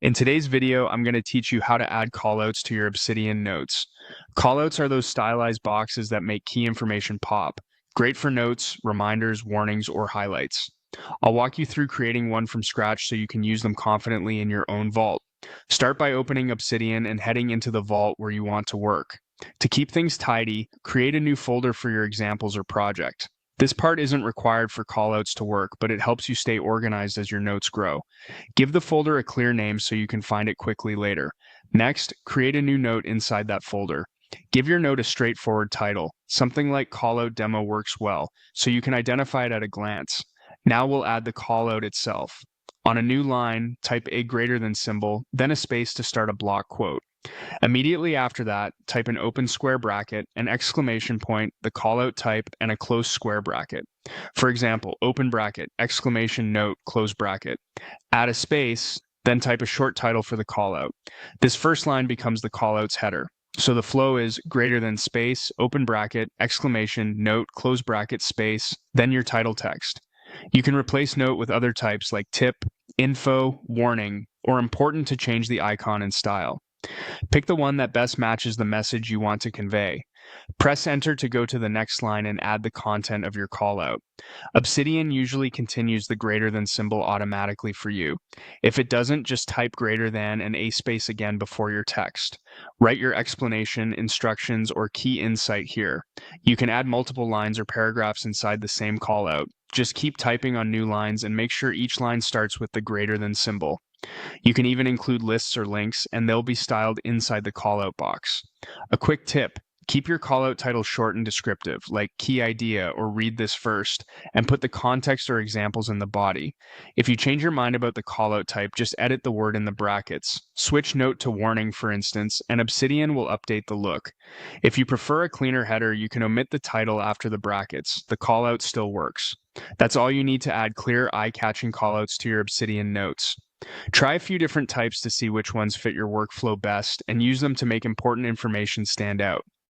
In today's video, I'm going to teach you how to add callouts to your Obsidian notes. Callouts are those stylized boxes that make key information pop. Great for notes, reminders, warnings, or highlights. I'll walk you through creating one from scratch so you can use them confidently in your own vault. Start by opening Obsidian and heading into the vault where you want to work. To keep things tidy, create a new folder for your examples or project. This part isn't required for callouts to work, but it helps you stay organized as your notes grow. Give the folder a clear name so you can find it quickly later. Next, create a new note inside that folder. Give your note a straightforward title. Something like Callout Demo works well, so you can identify it at a glance. Now we'll add the callout itself. On a new line, type a greater than symbol, then a space to start a block quote. Immediately after that, type an open square bracket, an exclamation point, the callout type, and a close square bracket. For example, open bracket, exclamation note, close bracket. Add a space, then type a short title for the callout. This first line becomes the callout's header. So the flow is greater than space, open bracket, exclamation, note, close bracket, space, then your title text. You can replace note with other types like tip, info, warning, or important to change the icon and style. Pick the one that best matches the message you want to convey. Press enter to go to the next line and add the content of your callout. Obsidian usually continues the greater than symbol automatically for you. If it doesn't, just type greater than and a space again before your text. Write your explanation, instructions, or key insight here. You can add multiple lines or paragraphs inside the same callout. Just keep typing on new lines and make sure each line starts with the greater than symbol. You can even include lists or links, and they'll be styled inside the callout box. A quick tip: keep your callout title short and descriptive, like key idea or read this first, and put the context or examples in the body. If you change your mind about the callout type, just edit the word in the brackets. Switch note to warning, for instance, and Obsidian will update the look. If you prefer a cleaner header, you can omit the title after the brackets. The callout still works. That's all you need to add clear, eye-catching callouts to your Obsidian notes. Try a few different types to see which ones fit your workflow best and use them to make important information stand out.